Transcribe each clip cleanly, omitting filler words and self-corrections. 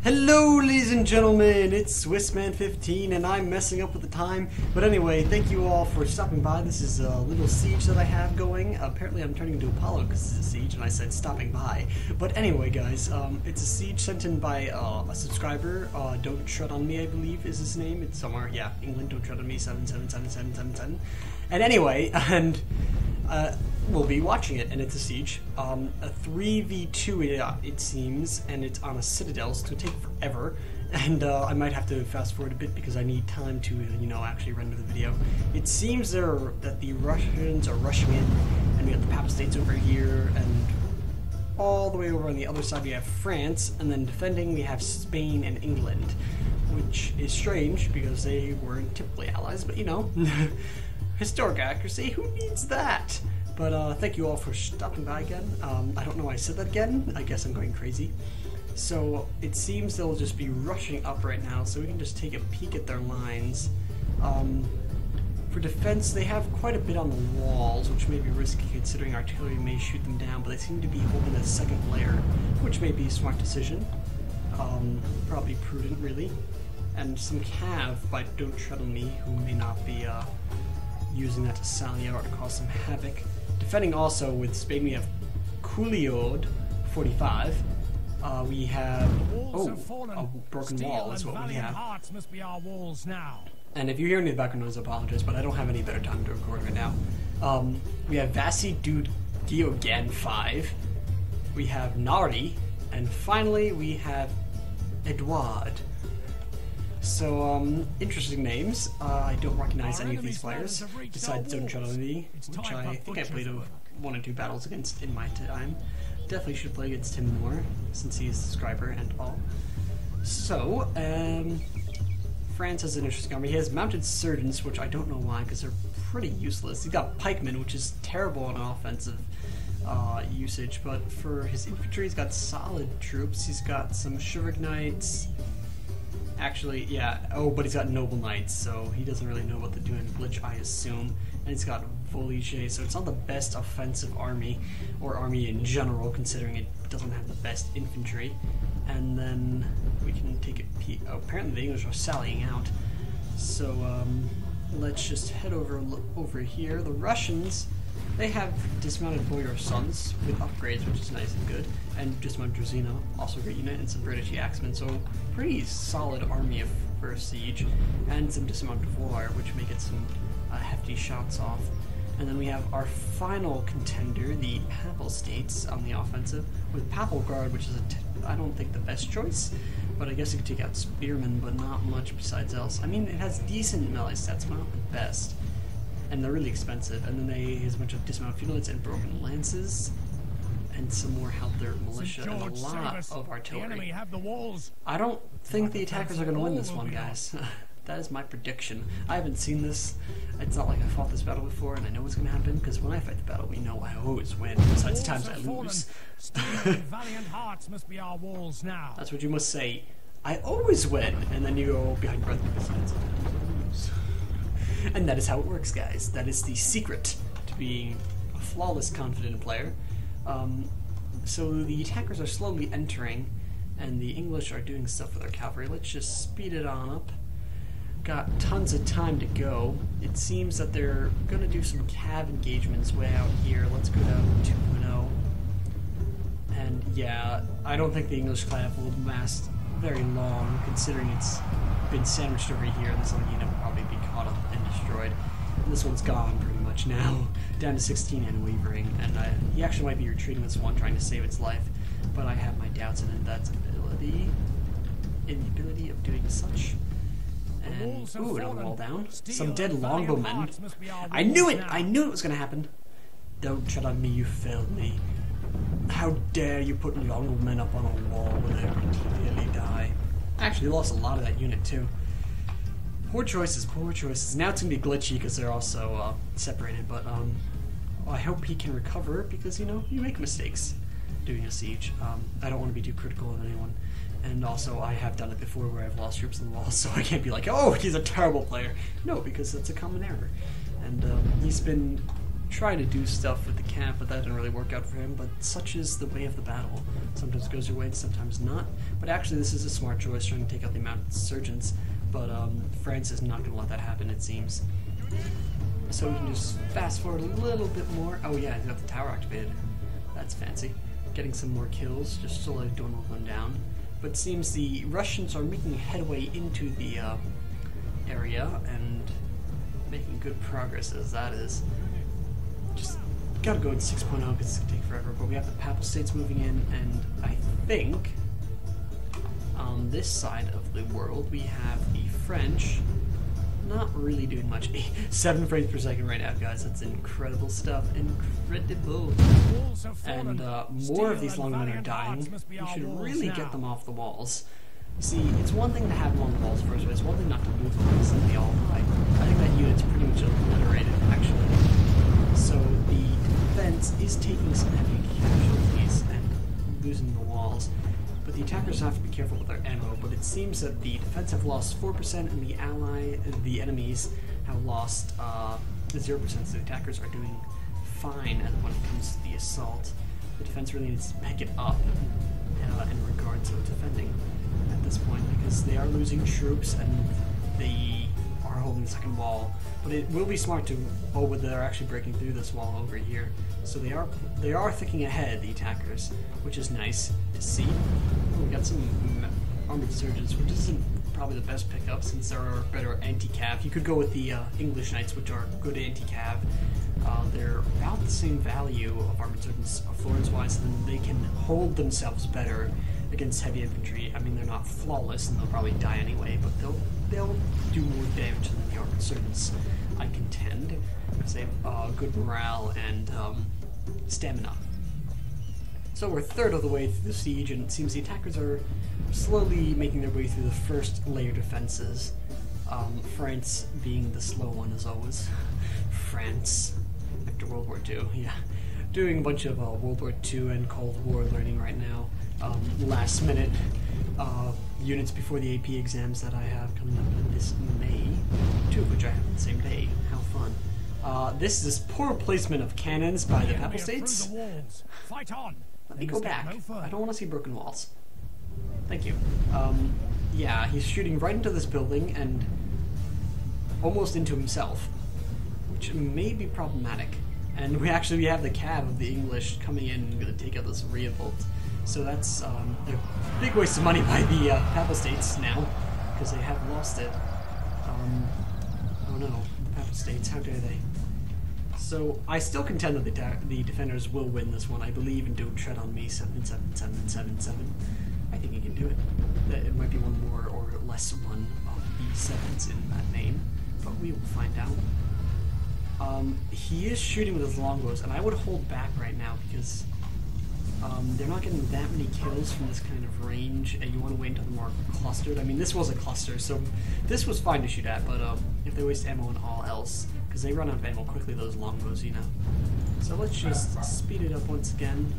Hello ladies and gentlemen, it's Swissman15 and I'm messing up with the time. But anyway, thank you all for stopping by. This is a little siege that I have going. Apparently I'm turning into Apollo because it's a siege and I said stopping by. But anyway guys, it's a siege sent in by a subscriber. Don't Tread on Me, I believe is his name. It's somewhere, yeah, England, Don't Tread on Me, 7777777. And anyway, we'll be watching it, and it's a siege. A 3v2 it seems, and it's on a citadel, so it'll take forever. And I might have to fast forward a bit because I need time to, actually render the video. It seems that the Russians are rushing in, and we have the Papal States over here, and all the way over on the other side we have France, and then defending we have Spain and England, which is strange because they weren't typically allies, but historic accuracy, who needs that? But thank you all for stopping by again. I don't know why I said that again. I guess I'm going crazy. So it seems they'll just be rushing up right now, so we can just take a peek at their lines. For defense, they have quite a bit on the walls, which may be risky considering artillery may shoot them down, but they seem to be holding a second layer, which may be a smart decision. Probably prudent, really. And some cav by Don't Tread on Me, who may not be using that to sally out or cause some havoc. Defending also with Spain, we have Couliod 45. We have a broken wall is what we have. Must be our walls now. And if you hear any of the background noise, I apologize, but I don't have any better time to record right now. We have Vasi Dude Diogan 5. We have Nari, and finally we have Edouard. So, interesting names. I don't recognize any of these players, besides Don't Tread on Me, which I think I played 1 or 2 battles against in my time. Definitely should play against him more, since he's a subscriber and all. So, France has an interesting army. He has mounted surgeons, which I don't know why, because they're pretty useless. He's got pikemen, which is terrible on offensive usage, but for his infantry, he's got solid troops. He's got some chivalric knights. Actually, yeah. Oh, but he's got noble knights, so he doesn't really know what to do in Glitch, I assume. And he's got Volige, so it's not the best offensive army, or army in general, considering it doesn't have the best infantry. And then we can take a peek. Oh, apparently the English are sallying out. So let's just head over here. The Russians, they have dismounted warrior sons with upgrades, which is nice and good, and dismounted Druzina, also a great unit, and some British axemen. So pretty solid army for a siege, and some dismounted warrior, which may get some hefty shots off. And then we have our final contender, the Papal States, on the offensive, with Papal Guard, which is I don't think the best choice, but I guess you could take out Spearmen, but not much besides else. I mean, it has decent melee stats, but not the best. And they're really expensive. And then he has a bunch of dismounted feudalists and broken lances, and some more Halberd militia, and a lot of artillery. I don't think the attackers are going to win this one, guys. That is my prediction. I haven't seen this. It's not like I fought this battle before, and I know what's going to happen, because when I fight the battle, we know I always win, besides the times I lose. Valiant hearts must be our walls now. That's what you must say. I always win, and then you go behind your breath besides I lose. And that is how it works, guys. That is the secret to being a flawless, confident player. So the attackers are slowly entering, and the English are doing stuff with their cavalry. Let's just speed it on up. Got tons of time to go. It seems that they're going to do some cav engagements way out here. Let's go down to 2.0. And yeah, I don't think the English cav will last very long, considering it's been sandwiched over here. This other unit will probably be caught up and destroyed. And this one's gone pretty much now, down to 16 and wavering. And he actually might be retreating this one, trying to save its life. But I have my doubts in that's ability, in the ability of doing such. And ooh, another wall down. Some dead longbowmen. I knew it! I knew it was going to happen. Don't tread on me, you failed me. How dare you put longbowmen up on a wall where they would clearly die. I actually lost a lot of that unit too. Poor choices, poor choices. Now it's going to be glitchy because they're also separated, but I hope he can recover because, you make mistakes doing a siege. I don't want to be too critical of anyone. And also, I have done it before where I've lost troops on the wall, so I can't be like, oh, he's a terrible player. No, because that's a common error. And he's been try to do stuff with the camp, but that didn't really work out for him. But such is the way of the battle. Sometimes it goes your way, and sometimes not. But actually, this is a smart choice, trying to take out the amount of insurgents. But France is not going to let that happen, it seems. So we can just fast forward a little bit more. Oh yeah, I got the tower activated. That's fancy. Getting some more kills, just slowly dwindle them down. But it seems the Russians are making headway into the area and making good progress as that is. Just gotta go in 6.0 because it's gonna take forever. But we have the Papal States moving in, and I think on this side of the world we have the French. Not really doing much. 7 frames per second right now, guys. That's incredible stuff. Incredible. And more of these longmen are dying. We should really get them off the walls. See, it's one thing to have them on the walls first, but it's one thing not to move them because then they all die. I think that unit's pretty much obliterated, actually. So the defense is taking some heavy casualties and losing the walls. But the attackers have to be careful with their ammo, but it seems that the defense have lost 4% and the enemies have lost 0%, so the attackers are doing fine when it comes to the assault. The defense really needs to pick it up in regards to defending at this point, because they are losing troops and they are holding the second wall. But it will be smart to, but they're actually breaking through this wall over here. So they are thinking ahead, the attackers, which is nice to see. Oh, we got some armored surgeons, which isn't probably the best pickup since there are better anti-cav. You could go with the English Knights, which are good anti-cav. They're about the same value of armored surgeons Florence-wise, and they can hold themselves better against heavy infantry. I mean, they're not flawless, and they'll probably die anyway, but they'll do more damage than the armored surgeons, I contend, because they have good morale and stamina. So we're a third of the way through the siege, and it seems the attackers are slowly making their way through the first layer defenses. France being the slow one as always. France, after World War II, yeah. Doing a bunch of World War II and Cold War learning right now. Last minute units before the AP exams that I have coming up in this May, 2 of which I have on the same day. How fun. This is poor placement of cannons by the Papal States. Fight on. Let me go back. I don't want to see broken walls. Thank you. Yeah, he's shooting right into this building and almost into himself, which may be problematic. And we have the cav of the English coming in and going to take out this revolt. So that's a big waste of money by the Papal States now, because they have lost it. Oh no, the Papal States, how dare they? So I still contend that the defenders will win this one. I believe in Don't Tread on Me 7-7-7-7-7. I think he can do it. It might be one more or less one of the 7s in that name, but we will find out. He is shooting with his longbows, and I would hold back right now because they're not getting that many kills from this kind of range, and you want to wait until they're more clustered. I mean, this was a cluster, so this was fine to shoot at, but if they waste ammo on all else, because they run out of ammo quickly, those longbows, you know. So let's just speed it up once again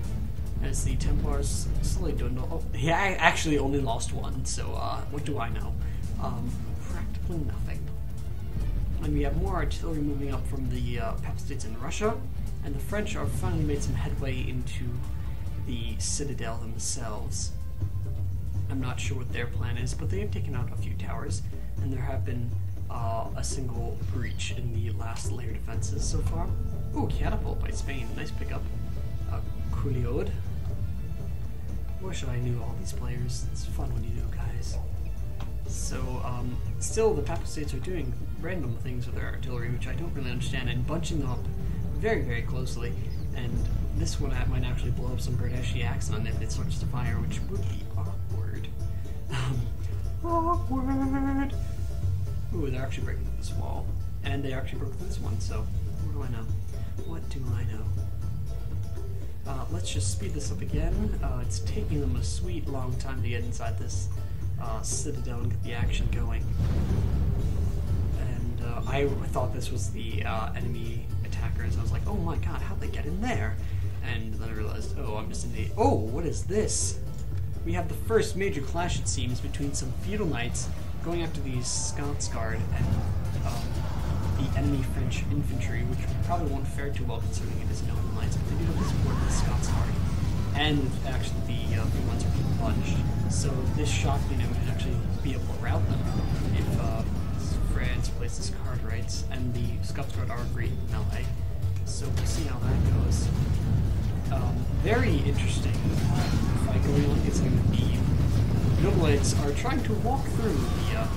as the Templars slowly dwindle. Oh, he actually only lost one, so what do I know? Practically nothing. And we have more artillery moving up from the Papal States in Russia, and the French are finally made some headway into the citadel themselves. I'm not sure what their plan is, but they have taken out a few towers, and there have been a single breach in the last layer defenses so far. Ooh, catapult by Spain, nice pickup. Couliod. Wish I knew all these players. It's fun when you do, guys. So, still the Papal States are doing random things with their artillery, which I don't really understand, and bunching them up very, very closely. And this one might actually blow up some Berdeschi Axon if it starts to fire, which would be awkward. Awkward! Ooh, they're actually breaking through this wall. And they actually broke through this one, so what do I know? What do I know? Let's just speed this up again. It's taking them a sweet long time to get inside this citadel and get the action going. And I thought this was the enemy attackers. I was like, oh my god, how'd they get in there? And then I realized, oh, I'm just in the... Oh, what is this? We have the first major clash, it seems, between some feudal knights going after these Scots Guard and the enemy French infantry, which probably won't fare too well considering it is Northern Lines, but they do have the support of the Scots Guard. And actually the ones are being plunged. So this shock unit would actually be able to rout them if France plays this card right, and the Scots Guard are great in melee. So we'll see how that goes. Very interesting fight going on, considering that the Nobilites are trying to walk through the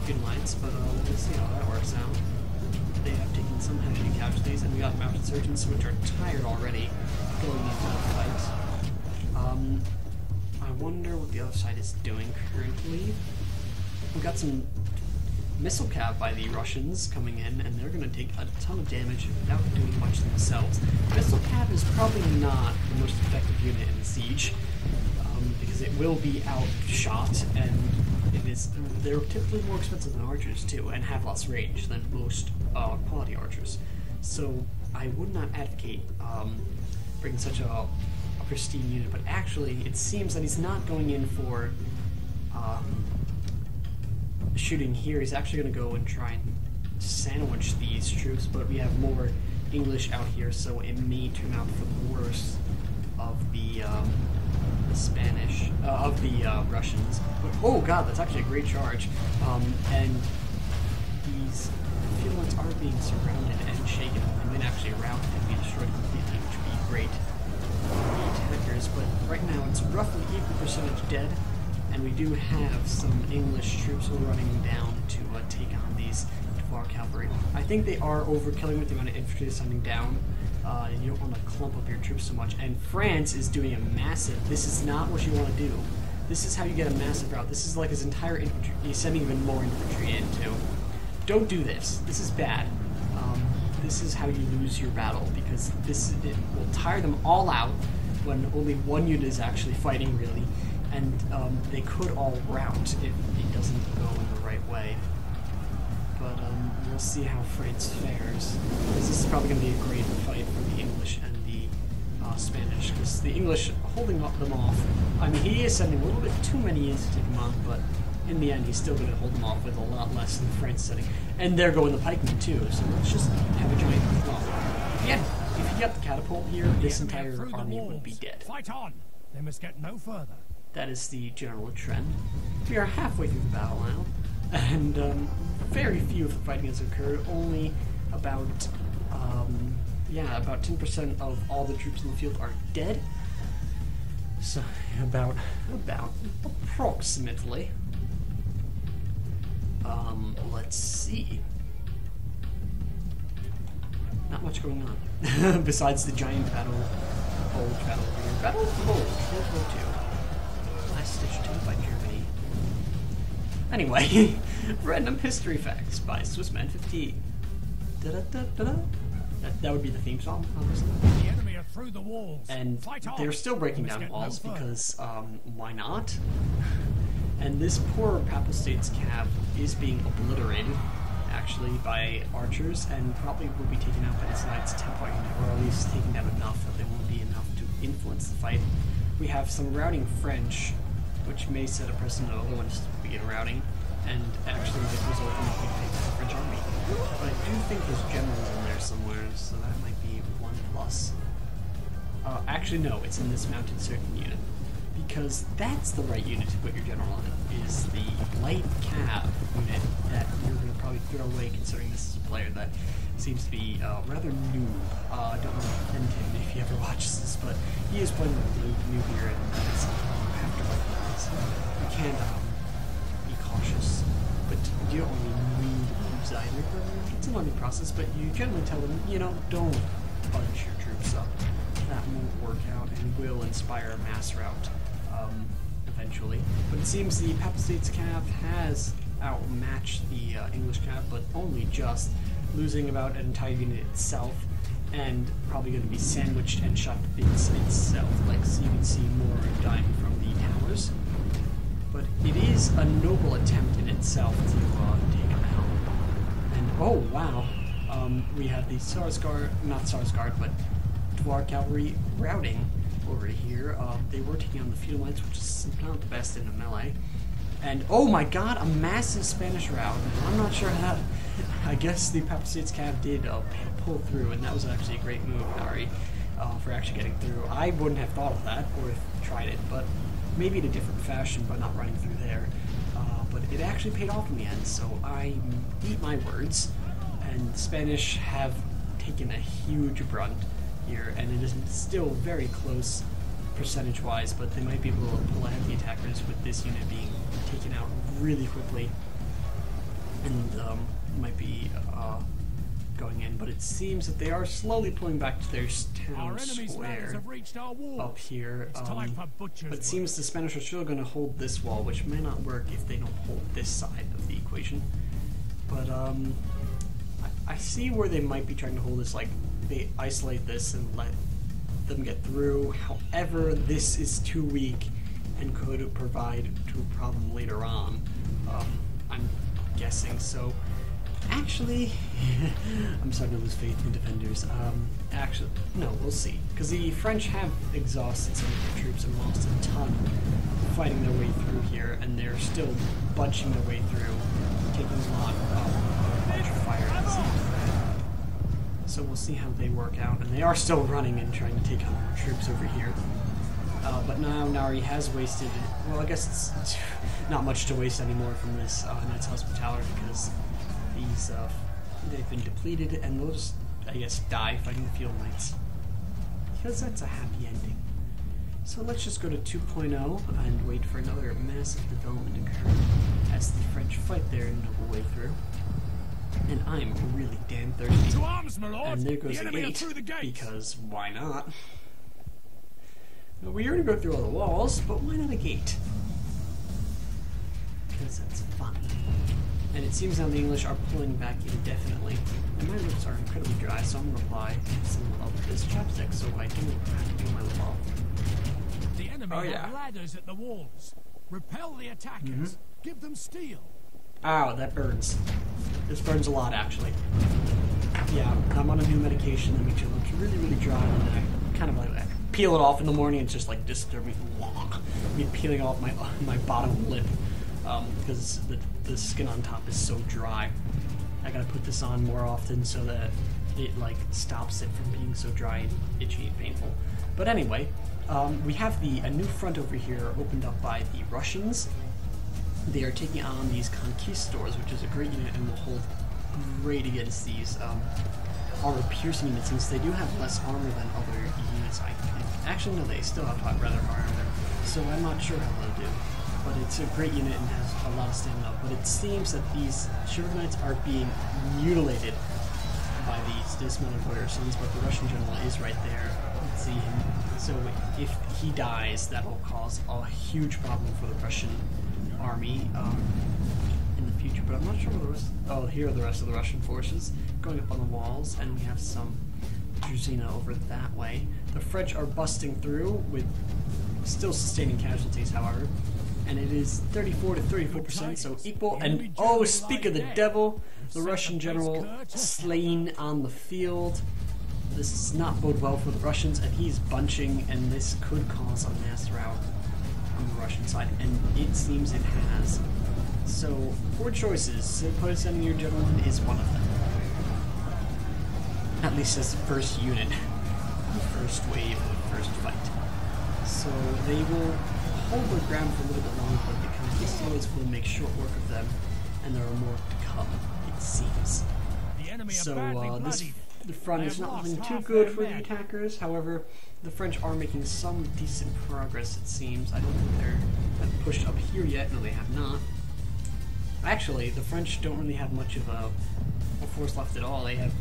Field lines, but we'll see how that works out. They have taken some heavy casualties, and we got mounted surgeons which are tired already going into the fight. I wonder what the other side is doing currently. We got some missile cav by the Russians coming in, and they're going to take a ton of damage without doing much themselves. Missile cav is probably not the most effective unit in the siege, because it will be outshot, and they're typically more expensive than archers too, and have less range than most quality archers. So I would not advocate bringing such a pristine unit, but actually it seems that he's not going in for shooting here. He's actually going to go and try and sandwich these troops, but we have more English out here, so it may turn out for the worst of the Spanish, of the Russians. But, oh god, that's actually a great charge. And these field lines are being surrounded and shaken. They might actually rout and be destroyed completely, which would be great for the attackers. But right now it's roughly equal percentage dead, and we do have some English troops running down to take on these Tvar cavalry. I think they are overkilling with the amount of infantry sending down. You don't want to clump up your troops so much. And France is doing a massive, this is not what you want to do. This is how you get a massive rout. This is like his entire infantry. He's sending even more infantry in too. Don't do this. This is bad. This is how you lose your battle, because it will tire them all out when only one unit is actually fighting really. And they could all rout if it doesn't go in the right way. But we'll see how France fares. This is probably going to be a great fight for the English and the Spanish, because the English holding them off. I mean, he is sending a little bit too many in to take them on, but in the end, he's still going to hold them off with a lot less than France setting. And they're going the pikemen too, so let's just have a giant claw. If you got the catapult here, this entire army would be dead. Fight on! They must get no further. That is the general trend. We are halfway through the battle now, and very few of the fighting has occurred. Only about, about 10% of all the troops in the field are dead. So about approximately. Let's see. Not much going on besides the giant battle bulge battle here. Battle bulge World War II. Last stitch taken by Germany. Anyway, random history facts by Swissman 15. That would be the theme song, obviously. The enemy are through the walls. And they're still breaking down walls because why not? And this poor Papal States cav is being obliterated, actually, by archers, and probably will be taken out by the side's tempo unit, or at least taken out enough that they won't be enough to influence the fight. We have some routing French, which may set a precedent of other ones to begin routing, and actually result in a big take of the French army. But I do think his general's in there somewhere, so that might be 1+. Actually, no, it's in this mounted certain unit. Because that's the right unit to put your general on, is the light cav unit that you're going to probably throw away, considering this is a player that seems to be rather noob. I don't want to offend him if he ever watches this, but he is playing with noob here, and that is something you have to recognize. You can't be cautious, but you don't really need noobs either. It's a learning process, but you generally tell them, don't bunch your troops up. That won't work out and will inspire a mass rout eventually. But it seems the Papal States cav has outmatched the English cav, but only just, losing about an entire unit itself, and probably going to be sandwiched and shot to bits itself. So you can see more dying from the towers. But it is a noble attempt in itself to take them out. And oh wow, we have the not Sarsgaard, but Tvar cavalry routing over here. They were taking on the field lines, which is not the best in the melee. And oh my god, a massive Spanish rout. I'm not sure how. I guess the Papal States Cav did pull through, and that was actually a great move, Nari, for actually getting through. I wouldn't have thought of that or tried it, but maybe in a different fashion by not running through there. But it actually paid off in the end, so I eat my words. And the Spanish have taken a huge brunt here, and it is still very close percentage-wise, but they might be able to pull ahead the attackers with this unit being taken out really quickly, and might be going in. But it seems that they are slowly pulling back to their town square up here. But it seems the Spanish are still going to hold this wall, which may not work if they don't hold this side of the equation. But I see where they might be trying to hold this, like they isolate this and let them get through. However, this is too weak and could provide to a problem later on. I'm guessing. So actually, I'm starting to lose faith in defenders. Actually, no, we'll see. Because the French have exhausted some of their troops and lost a ton fighting their way through here, and they're still bunching their way through, taking a lot of bunch of fire. So we'll see how they work out. And they are still running and trying to take on more troops over here. But now Nari has wasted, well, I guess it's not much to waste anymore from this Knight's Hospitality, because these, they've been depleted, and they'll just, I guess, die fighting the Field Knights. Because that's a happy ending. So let's just go to 2.0 and wait for another massive development to occur as the French fight their noble way through. And I'm really damn thirsty. To arms, my lord. And there goes the the enemy are gate, through the gates. because why not? We already go through all the walls, but why not a gate? Because that's fun. And it seems now the English are pulling back indefinitely. And my lips are incredibly dry, so I'm going to apply some of this chapstick so I don't have to do my lip off. The enemy have ladders at the walls. Repel the attackers. Give them steel. Ow, that burns. This burns a lot, actually. Yeah, I'm on a new medication that makes your lips really, really dry, and I kind of like that. Peel it off in the morning, it's just like disturbing. Me peeling off my bottom lip because the skin on top is so dry. I gotta put this on more often so that it like stops it from being so dry and itchy and painful. But anyway, we have a new front over here opened up by the Russians. They are taking on these conquistadors, which is a great unit and will hold great against these armor-piercing units, since they do have less armor than other units, I think. Actually, no, they still have rather high armor, so I'm not sure how they'll do. But it's a great unit and has a lot of stamina. But it seems that these Chivalry Knights are being mutilated by these dismounted warrior sons, but the Russian general is right there. Let's see him. So if he dies, that will cause a huge problem for the Russian army in the future. But I'm not sure what the rest. Oh, here are the rest of the Russian forces going up on the walls, and we have some Druzina over that way. The French are busting through with still sustaining casualties, however, and it is 34 to 34%, so equal. And oh, speak of the devil, the Russian general slain on the field. This does not bode well for the Russians, and he's bunching, and this could cause a mass rout on the Russian side, and it seems it has. So, 4 choices. Sending your general in is one of them. At least as the first unit, the first wave, the first fight. So they will hold their ground for a little bit longer, but the conquistadors will make short work of them, and there are more to come, it seems. So the front is not looking too good for the attackers. However, the French are making some decent progress, it seems. I don't think they're pushed up here yet. No, they have not. Actually, the French don't really have much of a force left at all. They have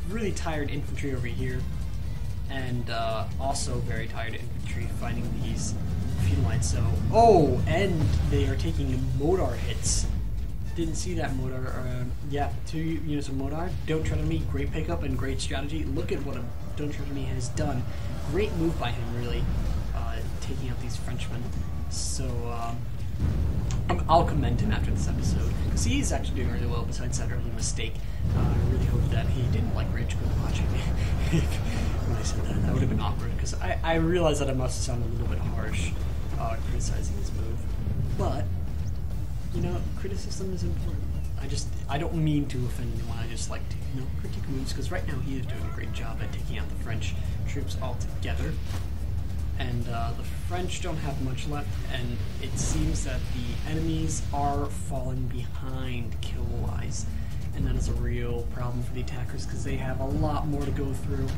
really tired infantry over here, and also very tired infantry fighting these feudal knights. So, oh, and they are taking Modar hits. Didn't see that Modar. Yeah, 2 units of Modar. Don't tread on me. Great pickup and great strategy. Look at what a Don't Tread on Me has done. Great move by him, really, taking out these Frenchmen. So, I'll commend him after this episode, because he's actually doing really well besides that early mistake. I really hope that he didn't like rage quit watching me when I said that. That would have been awkward, because I realized that I must have sounded a little bit harsh criticizing his move. But criticism is important. I don't mean to offend anyone, I just like to, you know, critique moves, because right now he is doing a great job at taking out the French troops altogether. And the French don't have much left, and it seems that the enemies are falling behind kill-wise. And that is a real problem for the attackers, because they have a lot more to go through,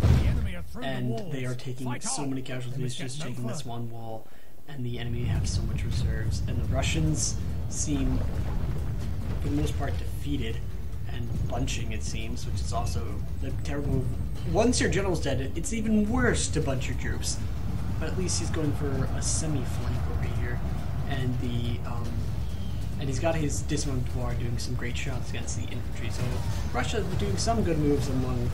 and they are taking so many casualties just taking this one wall, and the enemy have so much reserves. And the Russians seem, for the most part, defeated and bunching, it seems, which is also a terrible move. Once your general's dead, it's even worse to bunch your troops. But at least he's going for a semi-flank over here, and he's got his dismounted war doing some great shots against the infantry. So Russia doing some good moves among.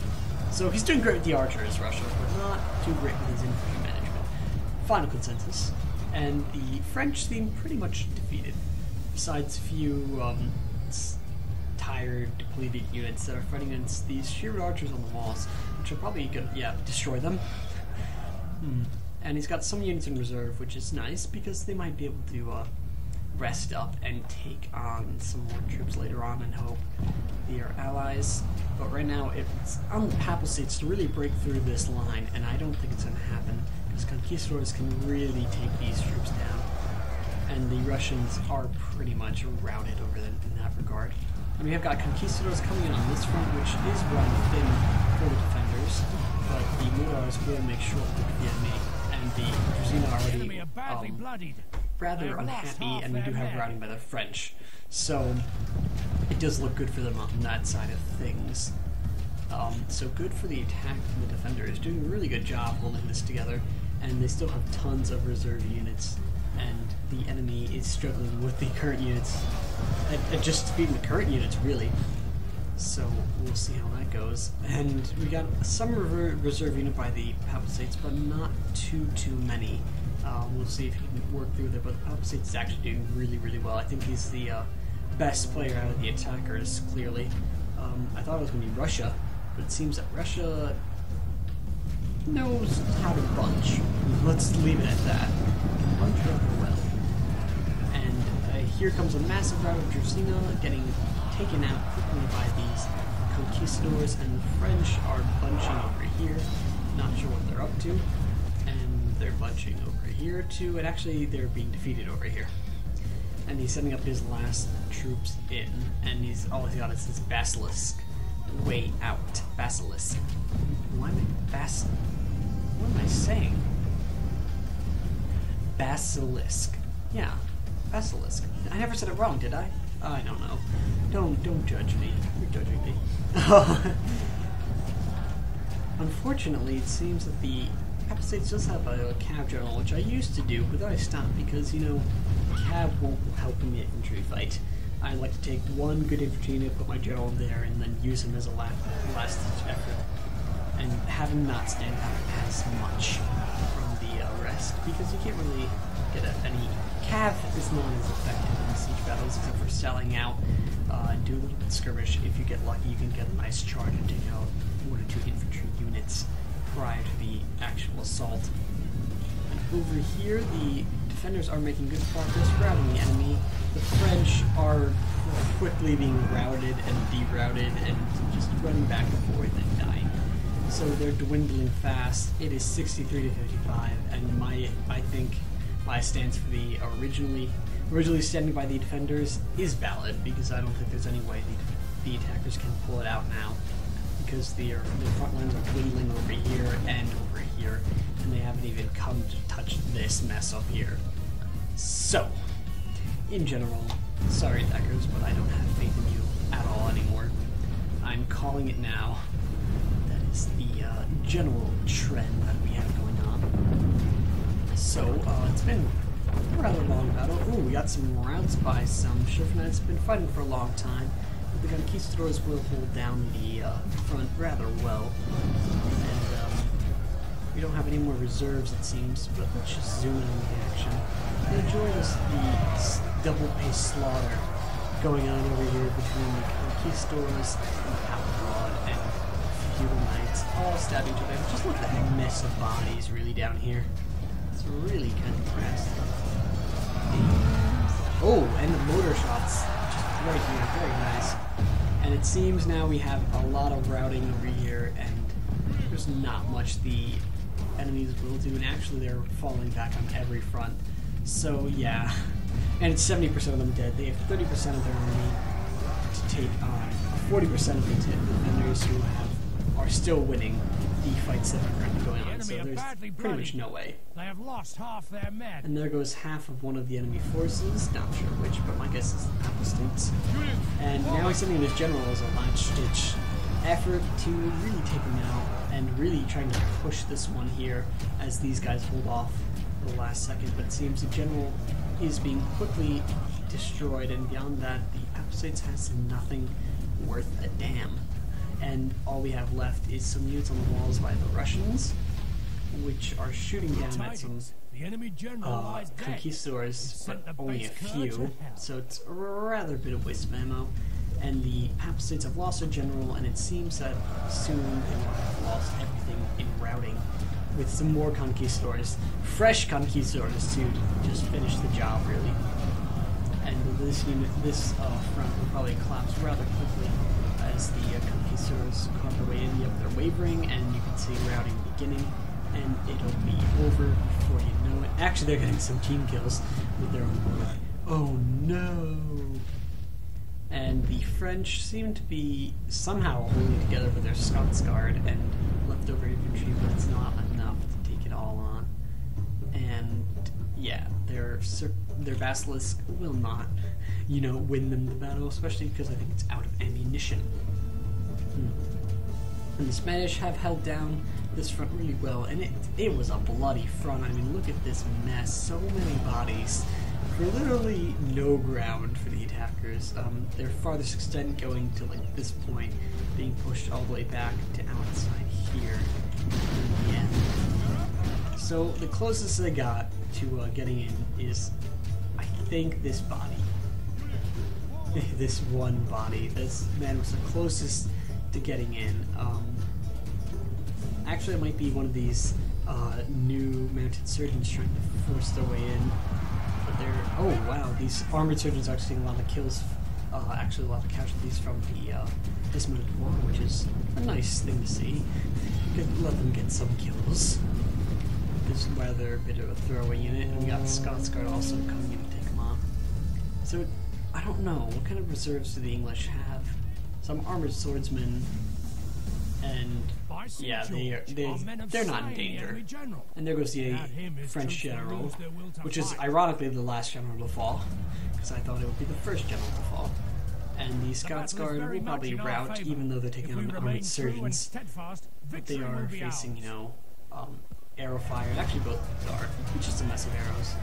So he's doing great with the archers, Russia, but not too great with his infantry management. Final consensus, and the French seem pretty much defeated, besides a few tired, depleted units that are fighting against these sheared archers on the walls, which are probably gonna, destroy them. And he's got some units in reserve, which is nice, because they might be able to rest up and take on some more troops later on and hope they are allies. But right now, it's on the Papal States to really break through this line, and I don't think it's going to happen, because conquistadors can really take these troops down. And the Russians are pretty much routed over in that regard. And we have got conquistadors coming in on this front, which is run thin for the defenders, but the Mudars will make short work of the enemy. And the Druzina are already rather unhappy, and we do have routing by the French. So it does look good for them on that side of things. So good for the attack from the defenders, doing a really good job holding this together, and they still have tons of reserve units, and the enemy is struggling with the current units, at just defeating the current units, really. So we'll see how that goes. And we got some reserve unit by the Papal States, but not too many. We'll see if he can work through there, but the Papal States is actually doing really, really well. I think he's the best player out of the attackers, clearly. I thought it was going to be Russia, but it seems that Russia knows how to bunch. Let's leave it at that. Bunch rather well. And here comes a massive rout of Druzina getting taken out quickly by these conquistadors, and the French are bunching over here. Not sure what they're up to. And they're bunching over here too, and actually they're being defeated over here. And he's setting up his last troops in, and all he's got is his basilisk way out. Basilisk. What am I saying? Basilisk. Yeah, basilisk. I never said it wrong, did I? I don't know. Don't judge me. You're judging me. Unfortunately, it seems that the Papal States does have a cav general, which I used to do, but then I stopped because, you know, cav won't help in the infantry fight. I like to take one good infantry unit, put my general there, and then use him as a last effort, and have him not stand out as much from the rest, because you can't really get any. Cav is not as effective in siege battles except for selling out and do a little bit of skirmish. If you get lucky, you can get a nice charge and take out 1 or 2 infantry units prior to the actual assault. And over here, the defenders are making good progress routing the enemy. The French are quickly being routed and derouted and just running back and forth and dying. So they're dwindling fast. It is 63 to 55, and I think my stance for the originally standing by the defenders is valid, because I don't think there's any way the attackers can pull it out now, because their front lines are dwindling over here and over here, and they haven't even come to touch this mess up here. So, in general, sorry attackers, but I don't have faith in you at all anymore. I'm calling it now. That is the general trend that we have going on. So, it's been a rather long battle. Ooh, we got some rounds by some Schifnets. Been fighting for a long time. But the conquistadors will hold down the front rather well. And we don't have any more reserves, it seems. But let's just zoom in on the action. Enjoy the double-paced slaughter going on over here between the conquistadors and the Outlaw and feudal knights, all stabbing each other. Just look at that mess of bodies really down here. It's really kind of impressed. Oh, and the mortar shots just right here, very nice. And it seems now we have a lot of routing over here, and there's not much the enemies will do, and actually they're falling back on every front. So yeah, and it's 70% of them dead. They have 30% of their army to take on 40% of the defenders who are still winning the fights that are currently going on. So there's pretty much no way. They have lost half their men. And there goes half of one of the enemy forces. Not sure which, but my guess is the Papal States. And now he's sending his general as a last-ditch effort to really take him out and really trying to push this one here as these guys hold off for the last second. But it seems the general is being quickly destroyed, and beyond that, the Papal States has nothing worth a damn. And all we have left is some units on the walls by the Russians, which are shooting down at some conquistadors, but only a few, so it's a rather bit of waste of ammo. And the Papal States have lost their general, and it seems that soon they will have lost everything in routing, with some more conquistadors, fresh conquistadors, to just finish the job, really. And this front will probably collapse rather quickly as the conquistadors carve their way in. Yep, they're wavering, and you can see routing beginning, and it'll be over before you know it. Actually, they're getting some team kills with their own board. Oh no! And the French seem to be somehow holding together with their Scots Guard and leftover infantry, but it's not enough to take it all on. And yeah, their basilisk will not, win them the battle, especially because I think it's out of ammunition. And the Spanish have held down this front really well, and it was a bloody front. I mean, look at this mess. So many bodies for literally no ground for the attackers. Their farthest extent going to like this point, being pushed all the way back to outside here. Yeah. So the closest they got to getting in is, I think, this body. This one body. This man was the closest to getting in. Actually, it might be one of these new mounted surgeons trying to force their way in. But they're... Oh, wow. These armored surgeons are actually seeing a lot of kills. Actually, a lot of casualties from the dismounted war, which is a nice thing to see. You could let them get some kills. This is rather a bit of a throwaway unit, and we got the Scots Guard also coming in to take them on. So, I don't know. What kind of reserves do the English have? Some armored swordsmen, and yeah, they're not in danger. And there goes the French general, which is ironically the last general to fall, because I thought it would be the first general to fall. And the Scots Guard will probably rout, even though they're taking on armored surgeons. But they are facing, arrow fire. Actually, both are, which is a mess of arrows.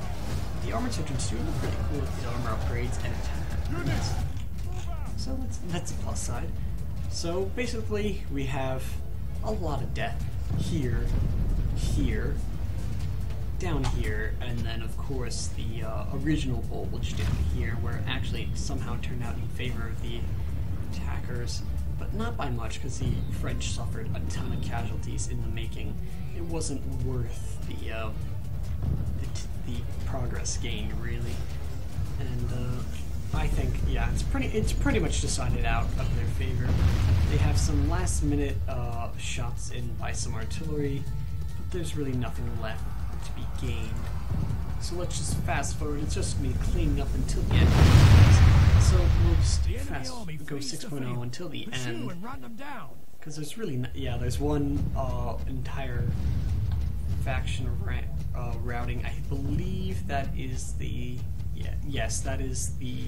The armored surgeons do look pretty cool with these armor upgrades and attack. So that's a plus side. So basically, we have a lot of death here, here, down here, and then of course the original bulge down here, where it actually somehow turned out in favor of the attackers, but not by much, because the French suffered a ton of casualties in the making. It wasn't worth the progress gained, really. And I think, yeah, it's pretty much decided out of their favor. They have some last-minute shots in by some artillery, but there's really nothing left to be gained. So let's just fast forward. It's just me cleaning up until the end. So we'll just go 6.0 until the end. Because there's really, there's one entire faction routing. I believe that is the, yes, that is the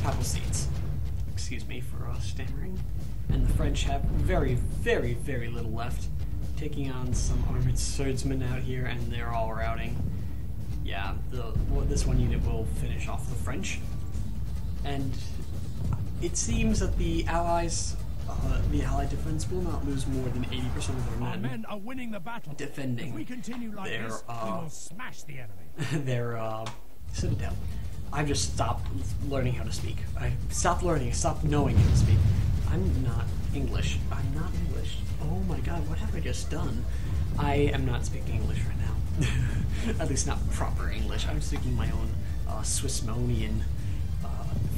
Papal States. Excuse me for stammering. And the French have very, very, very little left, taking on some armored swordsmen out here, and they're all routing. Yeah, this one unit will finish off the French. And it seems that the Allies, the Allied defense will not lose more than 80% of their men are winning the battle. Defending if we continue like their, this, we will smash the enemy. their citadel. I've just stopped learning how to speak. I stopped knowing how to speak. I'm not English. I'm not English. Oh my god, what have I just done? I am not speaking English right now. At least not proper English. I'm speaking my own Swissmanian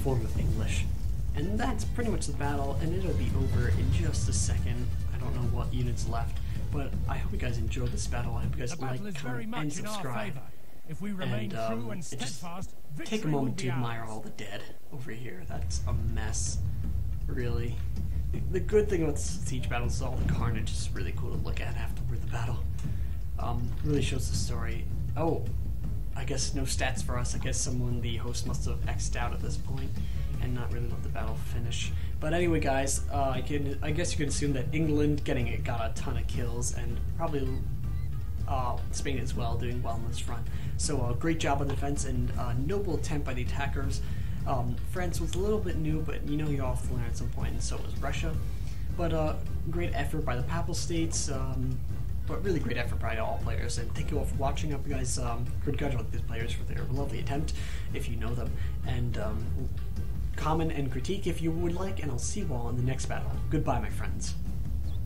form of English. And that's pretty much the battle, and it'll be over in just a second. I don't know what units left, but I hope you guys enjoyed this battle. I hope you guys like, comment, and subscribe. If we remain true and steadfast, take a moment to admire all the dead over here. That's a mess, really. The good thing about siege battles is all the carnage is really cool to look at after the battle. Really shows the story. Oh, I guess no stats for us. I guess the host must have X'd out at this point and not really let the battle finish. But anyway, guys, I guess you can assume that England got a ton of kills, and probably Spain as well, doing well on this front. So great job on defense, and noble attempt by the attackers. France was a little bit new, but you know you all have to learn at some point, and so was Russia. But great effort by the Papal States, but really great effort by all players. And thank you all for watching. I hope you guys congratulate these players for their lovely attempt, if you know them. And comment and critique if you would like, and I'll see you all in the next battle. Goodbye, my friends.